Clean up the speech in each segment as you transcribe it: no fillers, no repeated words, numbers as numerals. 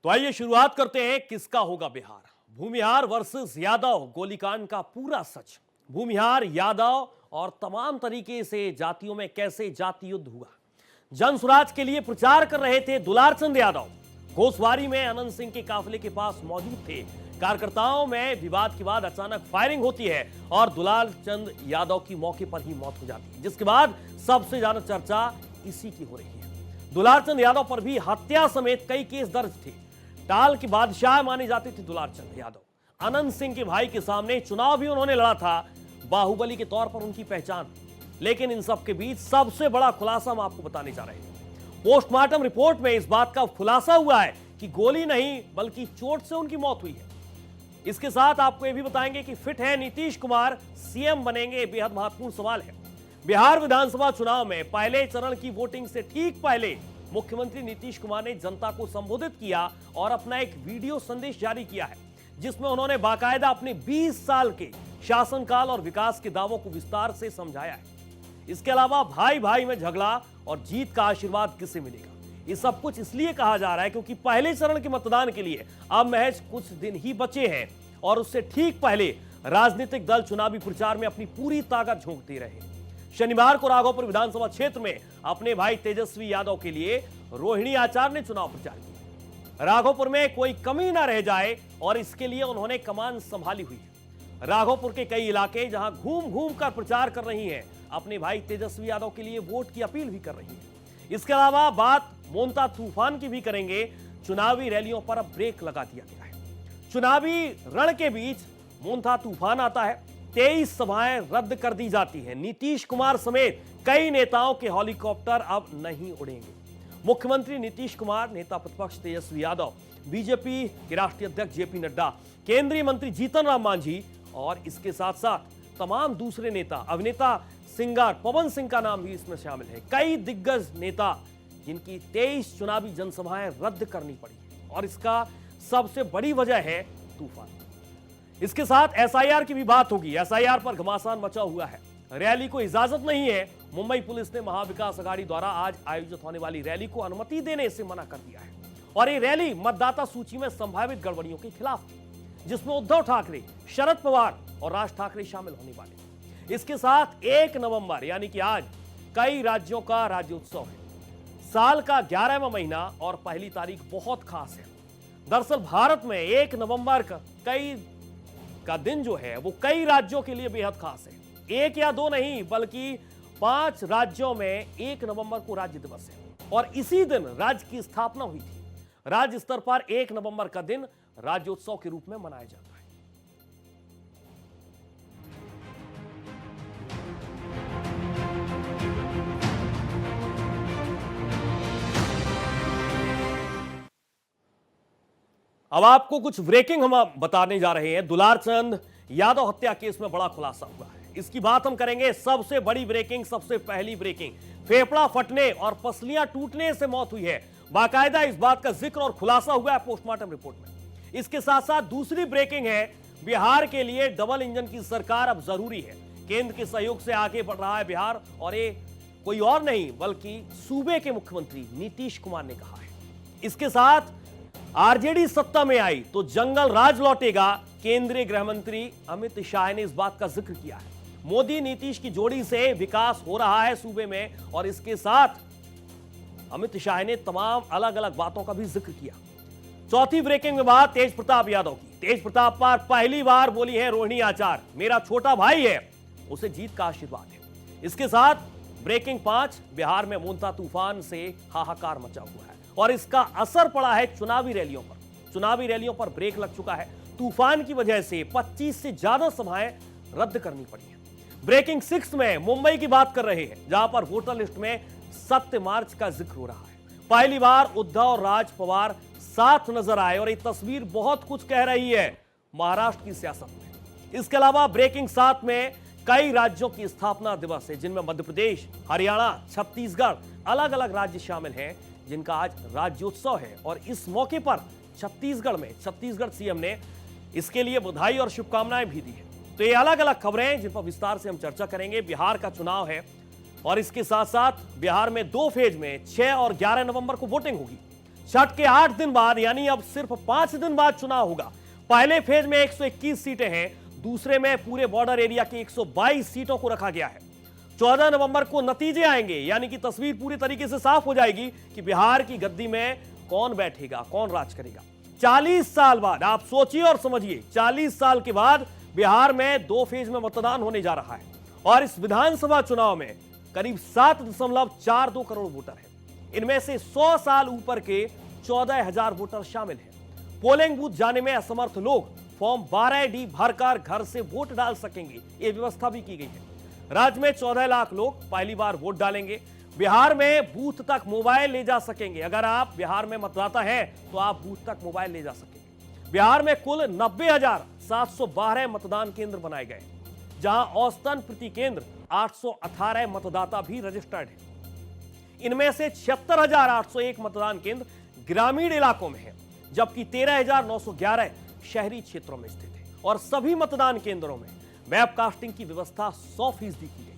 तो आइए शुरुआत करते हैं किसका होगा बिहार। भूमिहार वर्सेस यादव गोलीकांड का पूरा सच। भूमिहार, यादव और तमाम तरीके से जातियों में कैसे जाति युद्ध हुआ। जनसुराज के लिए प्रचार कर रहे थे दुलारचंद यादव, घोसवारी में अनंत सिंह के काफिले के पास मौजूद थे। कार्यकर्ताओं में विवाद के बाद अचानक फायरिंग होती है और दुलारचंद यादव की मौके पर ही मौत हो जाती है, जिसके बाद सबसे ज्यादा चर्चा इसी की हो रही है। दुलारचंद यादव पर भी हत्या समेत कई केस दर्ज थे। टाल के बादशाह माने जाते थे दुलारचंद यादव। अनंत सिंह के भाई के सामने चुनाव भी उन्होंने लड़ा था, बाहुबली के तौर पर उनकी पहचान। लेकिन इन सब के बीच सबसे बड़ा खुलासा हम आपको बताने जा रहे हैं। पोस्टमार्टम रिपोर्ट में इस बात का खुलासा हुआ है कि गोली नहीं बल्कि चोट से उनकी मौत हुई है। इसके साथ आपको यह भी बताएंगे कि फिट है नीतीश कुमार, सीएम बनेंगे, बेहद महत्वपूर्ण सवाल है। बिहार विधानसभा चुनाव में पहले चरण की वोटिंग से ठीक पहले मुख्यमंत्री नीतीश कुमार ने जनता को संबोधित किया और अपना एक वीडियो संदेश जारी किया है, जिसमें उन्होंने बाकायदा अपने 20 साल के शासनकाल और विकास के दावों को विस्तार से समझाया है। इसके अलावा भाई भाई में झगड़ा और जीत का आशीर्वाद किसे मिलेगा, ये सब कुछ इसलिए कहा जा रहा है क्योंकि पहले चरण के मतदान के लिए अब महज कुछ दिन ही बचे हैं और उससे ठीक पहले राजनीतिक दल चुनावी प्रचार में अपनी पूरी ताकत झोंकते रहे। शनिवार को राघोपुर विधानसभा क्षेत्र में अपने भाई तेजस्वी यादव के लिए रोहिणी आचार्य ने चुनाव प्रचार किया। राघोपुर में कोई कमी ना रह जाए और इसके लिए उन्होंने कमान संभाली हुई है। राघोपुर के कई इलाके जहां घूम घूम कर प्रचार कर रही हैं, अपने भाई तेजस्वी यादव के लिए वोट की अपील भी कर रही है। इसके अलावा बात मोंता तूफान की भी करेंगे। चुनावी रैलियों पर अब ब्रेक लगा दिया गया है। चुनावी रण के बीच मोंता तूफान आता है, 23 सभाएं रद्द कर दी जाती हैं। नीतीश कुमार समेत कई नेताओं के हेलीकॉप्टर अब नहीं उड़ेंगे। मुख्यमंत्री नीतीश कुमार, नेता प्रतिपक्ष तेजस्वी यादव, बीजेपी के राष्ट्रीय अध्यक्ष जेपी नड्डा, केंद्रीय मंत्री जीतन राम मांझी और इसके साथ साथ तमाम दूसरे नेता, अभिनेता सिंगर पवन सिंह का नाम भी इसमें शामिल है। कई दिग्गज नेता जिनकी 23 चुनावी जनसभाएं रद्द करनी पड़ी और इसका सबसे बड़ी वजह है तूफान। इसके साथ एसआईआर की भी बात होगी। एसआईआर पर घमासान मचा हुआ है। रैली को इजाजत नहीं है। मुंबई पुलिस ने महाविकास अघाड़ी द्वारा आज आयोजित होने वाली रैली को अनुमति देने से मना कर दिया है और ये रैली मतदाता सूची में संभावित गड़बड़ियों के खिलाफ थी, जिसमें उद्धव ठाकरे, शरद पवार और राज ठाकरे शामिल होने वाले। इसके साथ 1 नवंबर यानी कि आज कई राज्यों का राज्योत्सव है। साल का 11वां महीना और पहली तारीख बहुत खास है। दरअसल भारत में 1 नवंबर का दिन जो है वो कई राज्यों के लिए बेहद खास है। 1 या 2 नहीं बल्कि 5 राज्यों में 1 नवंबर को राज्य दिवस है और इसी दिन राज्य की स्थापना हुई थी। राज्य स्तर पर 1 नवंबर का दिन राज्योत्सव के रूप में मनाया जाता है। अब आपको कुछ ब्रेकिंग हम बताने जा रहे हैं। दुलारचंद यादव हत्या केस में बड़ा खुलासा हुआ है, इसकी बात हम करेंगे। सबसे बड़ी ब्रेकिंग, सबसे पहली ब्रेकिंग, फेफड़ा फटने और पसलियां टूटने से मौत हुई है। बाकायदा इस बात का जिक्र और खुलासा हुआ है पोस्टमार्टम रिपोर्ट में। इसके साथ साथ दूसरी ब्रेकिंग है, बिहार के लिए डबल इंजन की सरकार अब जरूरी है। केंद्र के सहयोग से आगे बढ़ रहा है बिहार और ये कोई और नहीं बल्कि सूबे के मुख्यमंत्री नीतीश कुमार ने कहा है। इसके साथ आरजेडी सत्ता में आई तो जंगल राज लौटेगा। केंद्रीय गृह मंत्री अमित शाह ने इस बात का जिक्र किया है। मोदी नीतीश की जोड़ी से विकास हो रहा है सूबे में और इसके साथ अमित शाह ने तमाम अलग अलग बातों का भी जिक्र किया। चौथी ब्रेकिंग में बात तेज प्रताप यादव की। तेज प्रताप पर पहली बार बोली है रोहिणी आचार्य, मेरा छोटा भाई है, उसे जीत का आशीर्वाद है। इसके साथ ब्रेकिंग 5, बिहार में मोंता तूफान से हाहाकार मचा हुआ है और इसका असर पड़ा है चुनावी रैलियों पर। चुनावी रैलियों पर ब्रेक लग चुका है। तूफान की वजह से 25 से ज्यादा सभाएं रद्द करनी पड़ी है। ब्रेकिंग 6 में मुंबई की बात कर रहे हैं, जहां पर वोटर लिस्ट में 7 मार्च का जिक्र हो रहा है। पहली बार उद्धव और राज पवार साथ नजर आए और ये तस्वीर बहुत कुछ कह रही है महाराष्ट्र की सियासत में। इसके अलावा ब्रेकिंग 7 में कई राज्यों की स्थापना दिवस है, जिनमें मध्य प्रदेश, हरियाणा, छत्तीसगढ़, अलग अलग राज्य शामिल हैं जिनका आज राज्योत्सव है। और इस मौके पर छत्तीसगढ़ सीएम ने इसके लिए बधाई और शुभकामनाएं भी दी है। तो ये अलग अलग खबरें जिन पर विस्तार से हम चर्चा करेंगे। बिहार का चुनाव है और इसके साथ साथ बिहार में 2 फेज में 6 और 11 नवंबर को वोटिंग होगी। छठ के 8 दिन बाद यानी अब सिर्फ 5 दिन बाद चुनाव होगा। पहले फेज में 121 सीटें हैं, दूसरे में पूरे बॉर्डर एरिया की 122 सीटों को रखा गया है। 14 नवंबर को नतीजे आएंगे, यानी कि तस्वीर पूरी तरीके से साफ हो जाएगी कि बिहार की गद्दी में कौन बैठेगा, कौन राज करेगा। 40 साल बाद, आप सोचिए और समझिए, 40 साल के बाद बिहार में 2 फेज में मतदान होने जा रहा है और इस विधानसभा चुनाव में करीब 7.42 करोड़ वोटर हैं। इनमें से 100 साल ऊपर के 14,000 वोटर शामिल हैं। पोलिंग बूथ जाने में असमर्थ लोग फॉर्म 12D भरकर घर से वोट डाल सकेंगे, ये व्यवस्था भी की गई है। राज्य में 14 लाख लोग पहली बार वोट डालेंगे। बिहार में बूथ तक मोबाइल ले जा सकेंगे। अगर आप बिहार में मतदाता हैं तो आप बूथ तक मोबाइल ले जा सकेंगे। बिहार में कुल 90,712 मतदान केंद्र बनाए गए, जहां औसतन प्रति केंद्र 818 मतदाता भी रजिस्टर्ड है। इनमें से 76,801 मतदान केंद्र ग्रामीण इलाकों में है, जबकि 13,911 शहरी क्षेत्रों में स्थित है और सभी मतदान केंद्रों में वेबकास्टिंग की व्यवस्था 100% की गई है।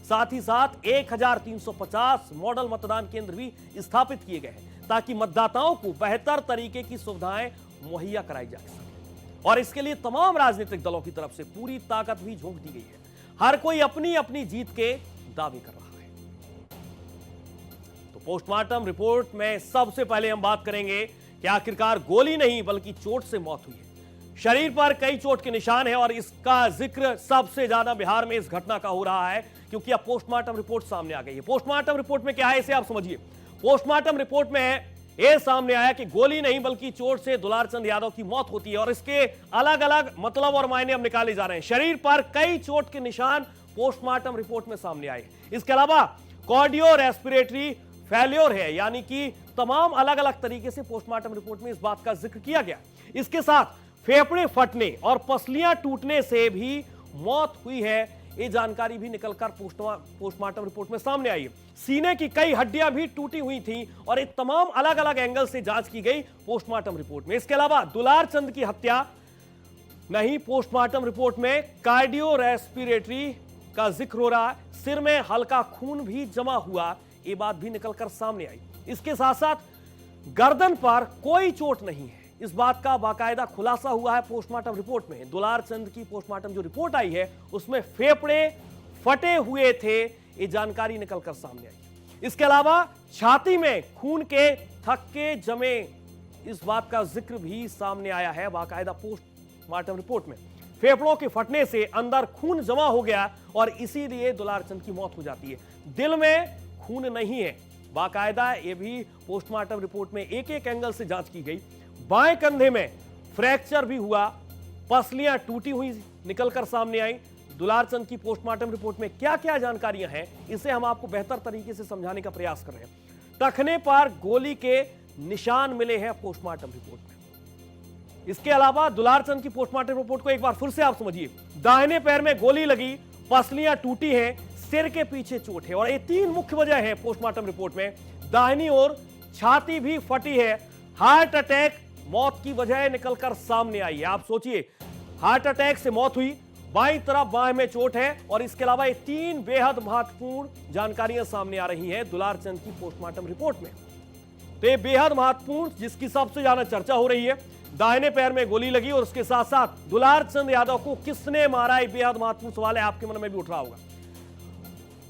साथ ही साथ 1,350 मॉडल मतदान केंद्र भी स्थापित किए गए हैं ताकि मतदाताओं को बेहतर तरीके की सुविधाएं मुहैया कराई जा सके। और इसके लिए तमाम राजनीतिक दलों की तरफ से पूरी ताकत भी झोंक दी गई है। हर कोई अपनी अपनी जीत के दावे कर रहा है। तो पोस्टमार्टम रिपोर्ट में सबसे पहले हम बात करेंगे कि आखिरकार गोली नहीं बल्कि चोट से मौत हुई है। शरीर पर कई चोट के निशान है और इसका जिक्र सबसे ज्यादा बिहार में इस घटना का हो रहा है क्योंकि अब पोस्टमार्टम रिपोर्ट सामने आ गई है। पोस्टमार्टम रिपोर्ट में क्या है इसे आप समझिए। पोस्टमार्टम रिपोर्ट में यह सामने आया कि गोली नहीं बल्कि चोट से दुलारचंद यादव की मौत होती है और इसके अलग अलग मतलब और मायने अब निकाले जा रहे हैं। शरीर पर कई चोट के निशान पोस्टमार्टम रिपोर्ट में सामने आए। इसके अलावा कार्डियो रेस्पिरेटरी फेल्योर है, यानी कि तमाम अलग अलग तरीके से पोस्टमार्टम रिपोर्ट में इस बात का जिक्र किया गया। इसके साथ फेफड़े फटने और पसलियां टूटने से भी मौत हुई है, ये जानकारी भी निकलकर पोस्टमार्टम रिपोर्ट में सामने आई है। सीने की कई हड्डियां भी टूटी हुई थी और ये तमाम अलग अलग एंगल से जांच की गई पोस्टमार्टम रिपोर्ट में। इसके अलावा दुलारचंद की हत्या नहीं, पोस्टमार्टम रिपोर्ट में कार्डियो रेस्पिरेटरी का जिक्र हो रहा है। सिर में हल्का खून भी जमा हुआ, ये बात भी निकलकर सामने आई। इसके साथ साथ गर्दन पर कोई चोट नहीं है, इस बात का बाकायदा खुलासा हुआ है पोस्टमार्टम रिपोर्ट में। दुलारचंद की पोस्टमार्टम जो रिपोर्ट आई है उसमें फेफड़े फटे हुए थे, ये जानकारी निकलकर सामने आई। इसके अलावा छाती में खून के थक्के जमे, इस बात का जिक्र भी सामने आया है बाकायदा पोस्टमार्टम रिपोर्ट में। फेफड़ों के फटने से अंदर खून जमा हो गया और इसीलिए दुलारचंद की मौत हो जाती है। दिल में खून नहीं है, बाकायदा ये भी पोस्टमार्टम रिपोर्ट में एक एक एंगल से जांच की गई। बाएं कंधे में फ्रैक्चर भी हुआ, पसलियां टूटी हुई निकलकर सामने आई। दुलारचंद की पोस्टमार्टम रिपोर्ट में क्या क्या जानकारियां हैं, इसे हम आपको बेहतर तरीके से समझाने का प्रयास कर रहे हैं। टखने पर गोली के निशान मिले हैं पोस्टमार्टम रिपोर्ट में। इसके अलावा दुलारचंद की पोस्टमार्टम रिपोर्ट को एक बार फिर से आप समझिए। दाहिने पैर में गोली लगी, पसलियां टूटी हैं, सिर के पीछे चोट है और ये 3 मुख्य वजह है पोस्टमार्टम रिपोर्ट में। दाहिनी ओर छाती भी फटी है, हार्ट अटैक मौत की वजह निकलकर सामने आई है। आप सोचिए, हार्ट अटैक से मौत हुई, बाईं तरफ बाएं में चोट है और इसके अलावा ये 3 बेहद महत्वपूर्ण जानकारियां सामने आ रही हैं दुलारचंद की पोस्टमार्टम रिपोर्ट में। तो ये बेहद महत्वपूर्ण, जिसकी सबसे ज्यादा चर्चा हो रही है, दाहिने पैर में गोली लगी और उसके साथ साथ दुलारचंद यादव को किसने मारा, ये बेहद महत्वपूर्ण सवाल है, आपके मन में भी उठ रहा होगा।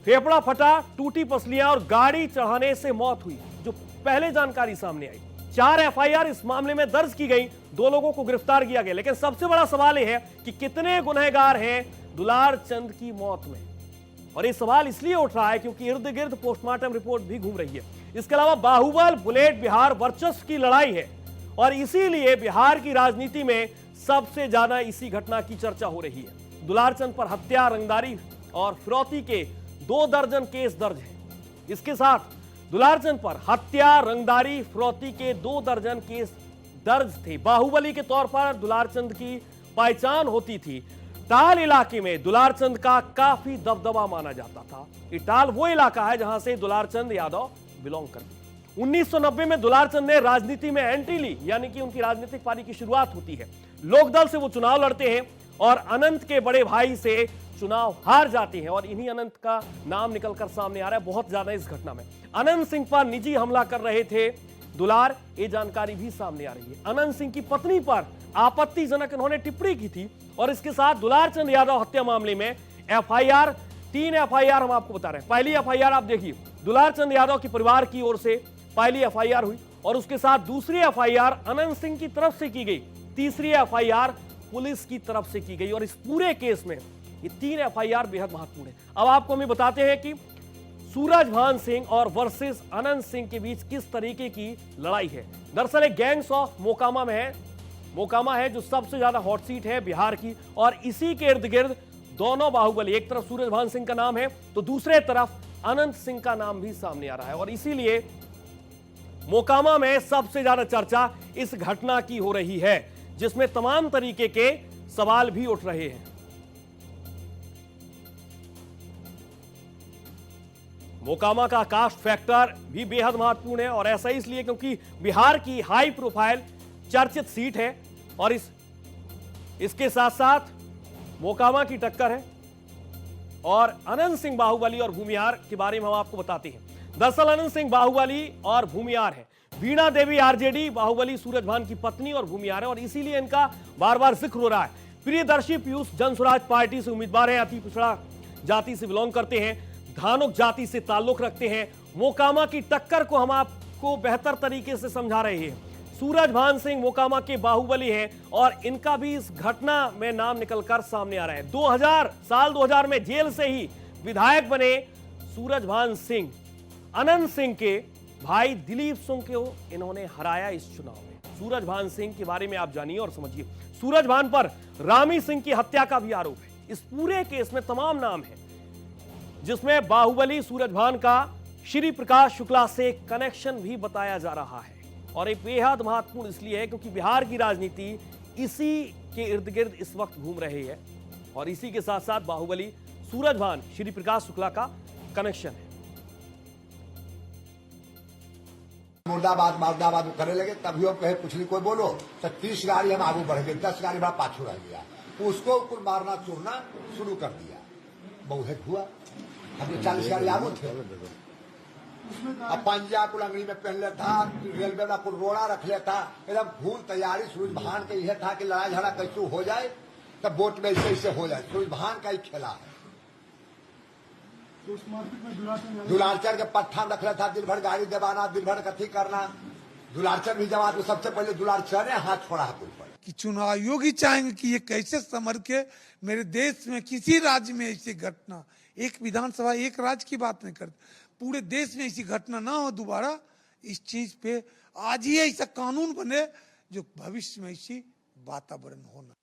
फेफड़ा फटा, टूटी पसलियां और गाड़ी चढ़ाने से मौत हुई, जो पहले जानकारी सामने आई। 4 FIR इस मामले में दर्ज की गई, 2 लोगों को गिरफ्तार किया गया। लेकिन सबसे बड़ा सवाल यह है कि कितने गुनहगार हैं दुलारचंद की मौत में, और यह सवाल इसलिए उठ रहा है क्योंकि इर्द गिर्द पोस्टमार्टम रिपोर्ट भी घूम रही है। इसके अलावा बाहुबल बुलेट बिहार वर्चस्व की लड़ाई है और इसीलिए बिहार की राजनीति में सबसे ज्यादा इसी घटना की चर्चा हो रही है। दुलारचंद पर हत्या, रंगदारी और फिरौती के 2 दर्जन केस दर्ज हैं। इसके साथ दुलारचंद पर हत्या, रंगदारी, फिरौती के 2 दर्जन केस दर्ज थे। बाहुबली के तौर पर दुलारचंद की पहचान होती थी। टाल इलाके में दुलारचंद का काफी दबदबा माना जाता था। इटाल वो इलाका है जहां से दुलारचंद यादव बिलोंग करते हैं। 1990 में दुलारचंद ने राजनीति में एंट्री ली, यानी कि उनकी राजनीतिक पारी की शुरुआत होती है। लोकदल से वो चुनाव लड़ते हैं और अनंत के बड़े भाई से चुनाव हार जाती हैं और इन्हीं अनंत का नाम निकलकर सामने आ रहा है बहुत ज्यादा इस घटना में। अनंत सिंह पर निजी हमला कर रहे थे दुलार, ये जानकारी भी सामने आ रही है। अनंत सिंह की पत्नी पर आपत्तिजनक इन्होंने टिप्पणी की थी और इसके साथ दुलार चंद यादव हत्या मामले में एफआईआर, 3 एफआईआर हम आपको बता रहे हैं। पहली एफआईआर आप देखिए, दुलार चंद यादव के परिवार की ओर से पहली एफआईआर हुई और उसके साथ दूसरी एफआईआर अनंत सिंह की तरफ से की गई, तीसरी एफआईआर पुलिस की तरफ से की गई और इस पूरे केस में ये 3 एफआईआर बेहद महत्वपूर्ण है। अब आपको हम बताते हैं कि सूरजभान सिंह और वर्सेस अनंत सिंह के बीच किस तरीके की लड़ाई है। दरअसल एक गैंग्स ऑफ मोकामा में है, मोकामा है जो सबसे ज्यादा हॉट सीट है बिहार की, और इसी के इर्द गिर्द दोनों बाहुबली, एक तरफ सूरजभान सिंह का नाम है तो दूसरे तरफ अनंत सिंह का नाम भी सामने आ रहा है और इसीलिए मोकामा में सबसे ज्यादा चर्चा इस घटना की हो रही है, जिसमें तमाम तरीके के सवाल भी उठ रहे हैं। मोकामा का कास्ट फैक्टर भी बेहद महत्वपूर्ण है और ऐसा इसलिए क्योंकि बिहार की हाई प्रोफाइल चर्चित सीट है और इसके साथ साथ मोकामा की टक्कर है। और अनंत सिंह बाहुबली और भूमिहार के बारे में हम आपको बताते हैं। दरअसल अनंत सिंह बाहुबली और भूमिहार है, वीणा देवी आरजेडी बाहुबली सूरजभान की पत्नी और भूमिहार है और इसीलिए इनका बार बार जिक्र हो रहा है। प्रियदर्शी पीयूष जनसुराज पार्टी से उम्मीदवार हैं, अति पिछड़ा जाति से बिलोंग करते हैं, धानुक जाति से ताल्लुक रखते हैं। मोकामा की टक्कर को हम आपको बेहतर तरीके से समझा रहे हैं। सूरजभान सिंह मोकामा के बाहुबली हैं और इनका भी इस घटना में नाम निकलकर सामने आ रहा है। साल 2000 में जेल से ही विधायक बने सूरजभान सिंह अनंत सिंह के भाई दिलीप सिंह को इन्होंने हराया इस चुनाव में। सूरजभान सिंह के बारे में आप जानिए और समझिए। सूरजभान पर रामी सिंह की हत्या का भी आरोप है। इस पूरे केस में तमाम नाम है, जिसमें बाहुबली सूरजभान का श्री प्रकाश शुक्ला से कनेक्शन भी बताया जा रहा है और एक बेहद महत्वपूर्ण इसलिए है क्योंकि बिहार की राजनीति इसी के इर्द गिर्द इस वक्त घूम रही है और इसी के साथ साथ बाहुबली सूरजभान श्री प्रकाश शुक्ला का कनेक्शन है। मुर्दाबाद मुर्दाबाद करे लगे, तभी वो कहे कुछ नहीं कोई बोलो तो 30 गाड़ी हम आगे बढ़ गए, 10 गाड़ी बड़ा पाछू रह गया, उसको कुल मारना चूरना शुरू कर दिया। बहुत हुआ, अब 40 गाड़ी आगू थे, अब पंजा को लंगड़ी में पहन लेता, रेलवे में कुल रोड़ा रख लेता, एकदम फूल तैयारी। सूरजभान का यह था कि लड़ाई झगड़ा कैसे हो जाए तब वोट में ऐसे हो जाए। सूरजभान का ही खेला है। दुलारचर के पट्टा रख लेता, दिन भर गाड़ी दबाना, दिन भर कथी करना। दुलारचर भी जमात में सबसे पहले दुलारचर ने हाथ छोड़ा है पर कि चुनाव आयोग ही चाहेंगे कि ये कैसे समझ के मेरे देश में किसी राज्य में ऐसी घटना, एक विधानसभा एक राज्य की बात नहीं करते, पूरे देश में ऐसी घटना ना हो दोबारा। इस चीज पे आज ही ऐसा कानून बने जो भविष्य में ऐसी वातावरण होना।